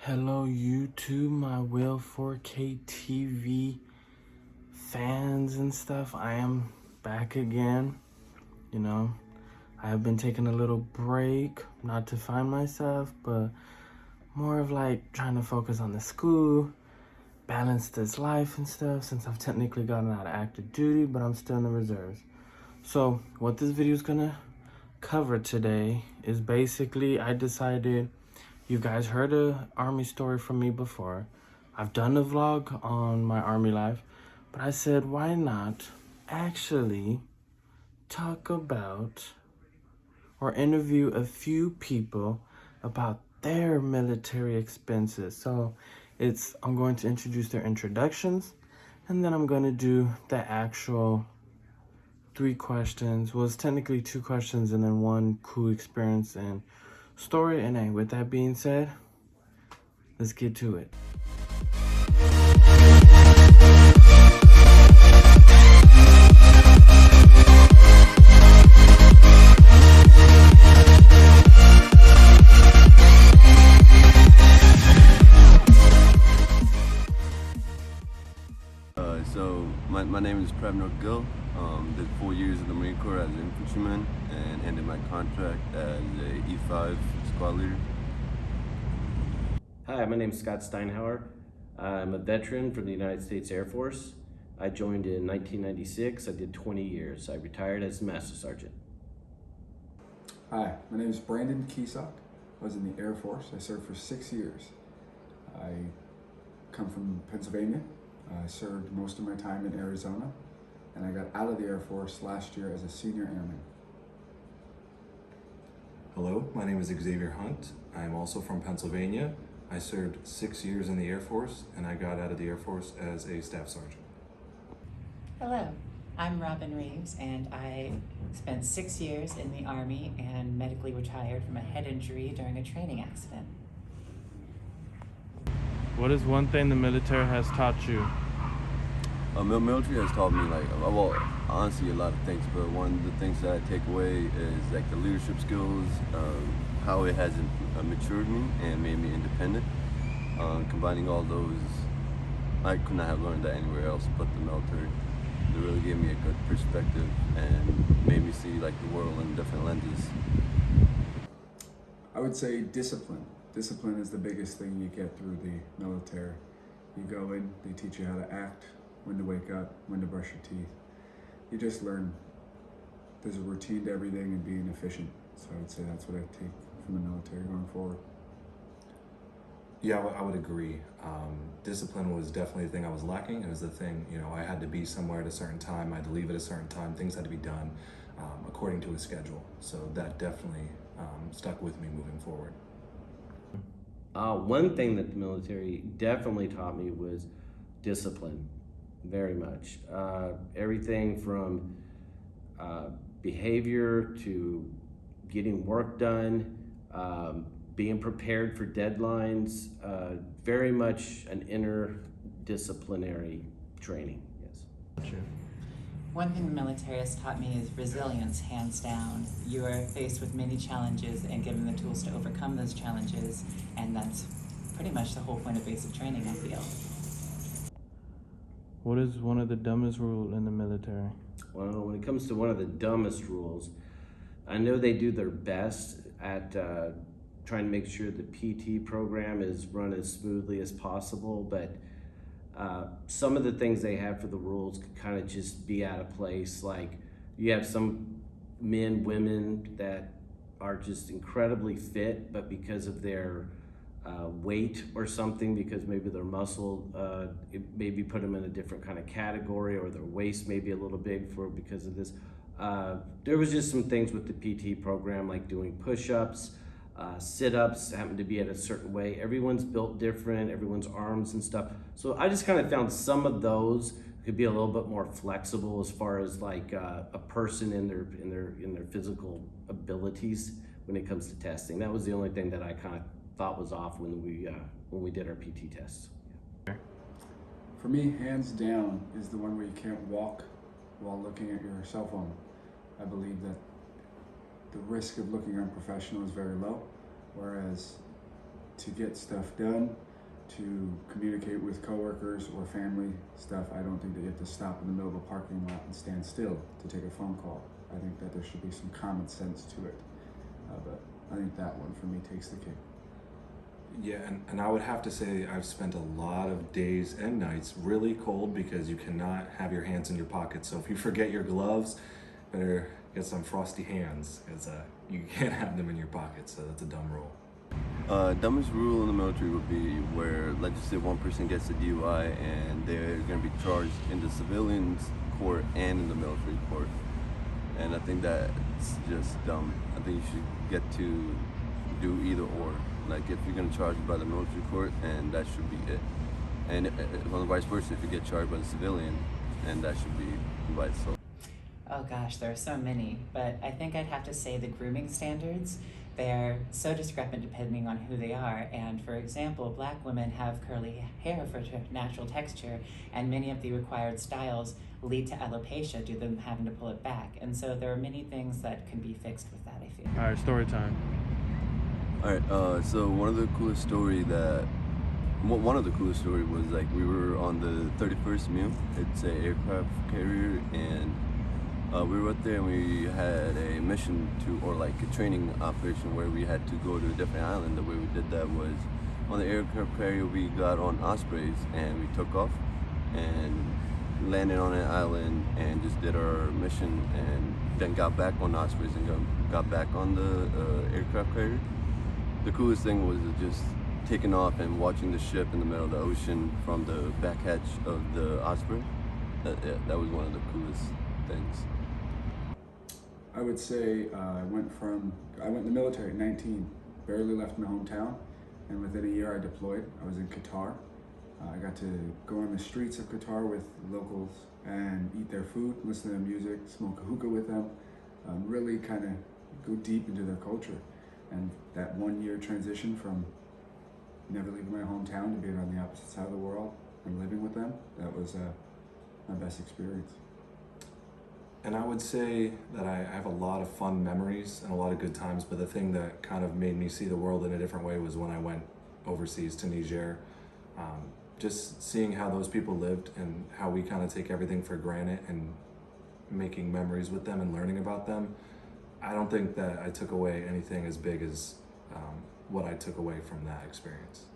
Hello YouTube, my Will 4K TV fans and stuff. I am back again. I have been taking a little break, not to find myself, but more of like trying to focus on the school, balance this life and stuff, since I've technically gotten out of active duty, but I'm still in the reserves. So what this video is gonna cover today is basically, I decided, you guys heard a army story from me before. I've done a vlog on my army life, but I said, why not actually talk about or interview a few people about their military expenses. So I'm going to introduce their introductions, and then I'm going to do the actual 3 questions. Well, it's technically 2 questions and then 1 cool experience and story. And hey, with that being said, let's get to it. My name is Prabnor Gill. Did 4 years in the Marine Corps as an infantryman and ended my contract as a E5 squad leader. Hi, my name is Scott Steinhauer. I'm a veteran from the United States Air Force. I joined in 1996. I did 20 years. I retired as a Master Sergeant. Hi, my name is Brandon Keesock. I was in the Air Force. I served for 6 years. I come from Pennsylvania. I served most of my time in Arizona, and I got out of the Air Force last year as a senior airman. Hello, my name is Xavier Hunt. I am also from Pennsylvania. I served 6 years in the Air Force, and I got out of the Air Force as a staff sergeant. Hello, I'm Robin Reeves, and I spent 6 years in the Army and medically retired from a head injury during a training accident. What is one thing the military has taught you? Military has taught me honestly a lot of things, but one of the things that I take away is like the leadership skills, how it has matured me and made me independent. Combining all those, I could not have learned that anywhere else but the military. It really gave me a good perspective and made me see like the world in different lenses. I would say discipline. Discipline is the biggest thing you get through the military. You go in, they teach you how to act, when to wake up, when to brush your teeth. You just learn there's a routine to everything and being efficient. So I would say that's what I take from the military going forward. Yeah, I would agree. Discipline was definitely the thing I was lacking. It was the thing, I had to be somewhere at a certain time. I had to leave at a certain time. Things had to be done according to a schedule. So that definitely stuck with me moving forward. One thing that the military definitely taught me was discipline, very much. Everything from behavior to getting work done, being prepared for deadlines, very much an interdisciplinary training, yes. One thing the military has taught me is resilience, hands down. You are faced with many challenges and given the tools to overcome those challenges, and that's pretty much the whole point of basic training, I feel. What is one of the dumbest rules in the military? Well, when it comes to one of the dumbest rules, I know they do their best at trying to make sure the PT program is run as smoothly as possible, but some of the things they have for the rules could kind of just be out of place. Like you have some men, women that are just incredibly fit, but because of their weight or something, because maybe their muscle, it maybe put them in a different kind of category, or their waist may be a little big because of this. There was just some things with the PT program, like doing push-ups, sit-ups happen to be at a certain way. Everyone's built different, everyone's arms and stuff. So I just kind of found some of those could be a little bit more flexible as far as like a person in their physical abilities when it comes to testing. That was the only thing that I kind of thought was off when we did our PT tests. For me, hands down is the one where you can't walk while looking at your cell phone. I believe that the risk of looking unprofessional is very low, whereas to get stuff done, to communicate with coworkers or family stuff. I don't think that you have to stop in the middle of a parking lot and stand still to take a phone call. I think that there should be some common sense to it. But I think that one for me takes the cake. Yeah, and I would have to say I've spent a lot of days and nights really cold because you cannot have your hands in your pockets. So if you forget your gloves, better get some frosty hands, because you can't have them in your pockets. So that's a dumb rule. Dumbest rule in the military would be where, let's just say one person gets a DUI and they're going to be charged in the civilians court and in the military court. And I think that's just dumb. I think you should get to do either or. Like, if you're going to charge by the military court, and that should be it. And on the vice versa, if you get charged by the civilian, and that should be by itself. Oh gosh, there are so many, but I think I'd have to say the grooming standards, they're so discrepant depending on who they are. And for example, Black women have curly hair for natural texture, and many of the required styles lead to alopecia due to them having to pull it back. And so there are many things that can be fixed with that, I feel. All right, story time. All right, so one of the coolest story was like we were on the 31st MEU. It's an aircraft carrier, and we were up there and we had a mission to, or like a training operation where we had to go to a different island. The way we did that was on the aircraft carrier we got on Ospreys and we took off and landed on an island and just did our mission, and then got back on Ospreys and got back on the aircraft carrier. The coolest thing was just taking off and watching the ship in the middle of the ocean from the back hatch of the Osprey. That was one of the coolest things. I would say I went in the military at 19, barely left my hometown, and within a year I deployed. I was in Qatar. I got to go on the streets of Qatar with locals and eat their food, listen to their music, smoke a hookah with them, really kind of go deep into their culture. And that 1 year transition from never leaving my hometown to being on the opposite side of the world and living with them, that was my best experience. And I would say that I have a lot of fun memories and a lot of good times, but the thing that kind of made me see the world in a different way was when I went overseas to Niger. Just seeing how those people lived and how we kind of take everything for granted, and making memories with them and learning about them. I don't think that I took away anything as big as what I took away from that experience.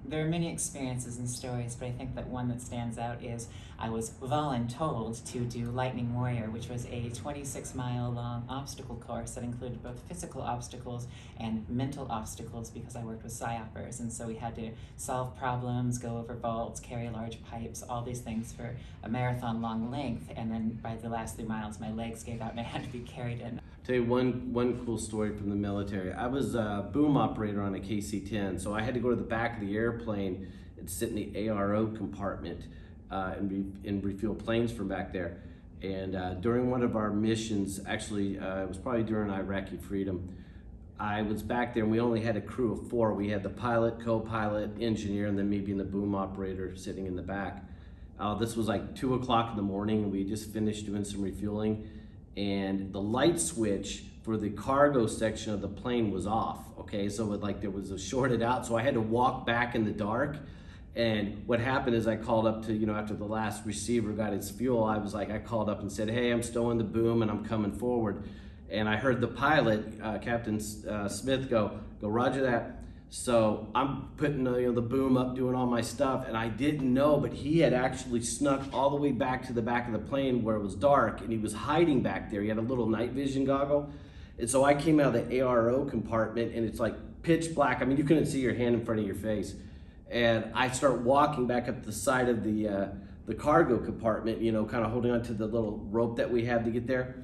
There are many experiences and stories, but I think that one that stands out is I was voluntold to do Lightning Warrior, which was a 26-mile-long obstacle course that included both physical obstacles and mental obstacles, because I worked with PSYOPers, and so we had to solve problems, go over vaults, carry large pipes, all these things for a marathon-long length, and then by the last 3 miles, my legs gave out and I had to be carried in. Tell you one cool story from the military. I was a boom operator on a KC-10, so I had to go to the back of the airplane and sit in the ARO compartment and refuel planes from back there. And during one of our missions, actually it was probably during Iraqi Freedom, I was back there and we only had a crew of 4. We had the pilot, co-pilot, engineer, and then maybe the boom operator sitting in the back. This was like 2 o'clock in the morning, and we just finished doing some refueling, and the light switch for the cargo section of the plane was off. Okay, so there was a shorted out, so I had to walk back in the dark. And what happened is I called up to, after the last receiver got its fuel, I called up and said, hey, I'm stowing the boom and I'm coming forward. And I heard the pilot, Captain Smith, go, roger that. So I'm putting the boom up, doing all my stuff, and I didn't know, but he had actually snuck all the way back to the back of the plane where it was dark, and he was hiding back there. He had a little night vision goggle. And so I came out of the ARO compartment, and it's like pitch black. I mean, you couldn't see your hand in front of your face. And I start walking back up the side of the cargo compartment, kind of holding onto the little rope that we had to get there.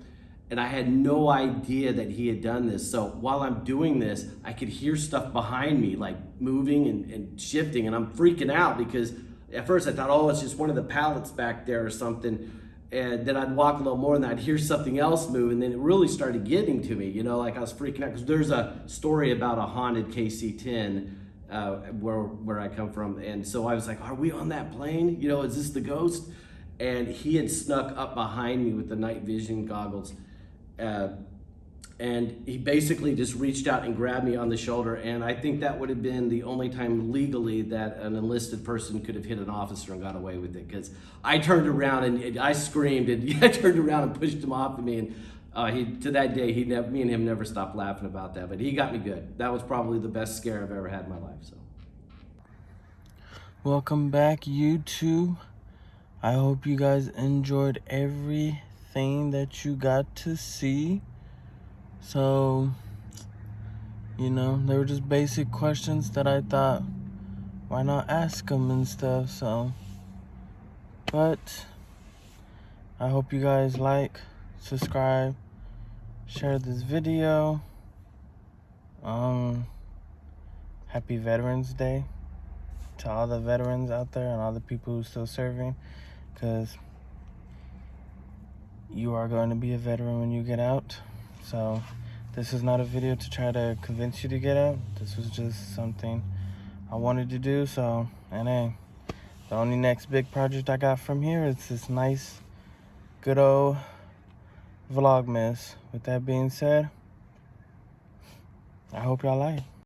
And I had no idea that he had done this. So while I'm doing this, I could hear stuff behind me, like moving and shifting, and I'm freaking out because at first I thought, oh, it's just one of the pallets back there or something. And then I'd walk a little more and I'd hear something else move, and then it really started getting to me, like I was freaking out. Because there's a story about a haunted KC-10 where I come from. And so I was like, are we on that plane? Is this the ghost? And he had snuck up behind me with the night vision goggles. And he basically just reached out and grabbed me on the shoulder. And I think that would have been the only time legally that an enlisted person could have hit an officer and got away with it. Because I turned around and I screamed, and I turned around and pushed him off of me. And he, to that day, me and him never stopped laughing about that. But he got me good. That was probably the best scare I've ever had in my life. So. Welcome back, YouTube. I hope you guys enjoyed everything that you got to see. So, you know, they were just basic questions that I thought, why not ask them and stuff, so. But, I hope you guys like, subscribe, share this video. Happy Veterans Day to all the veterans out there and all the people who are still serving, because you are going to be a veteran when you get out. So this is not a video to try to convince you to get out. This was just something I wanted to do. So, and hey, the only next big project I got from here is this nice, good old Vlogmas. With that being said, I hope y'all like it.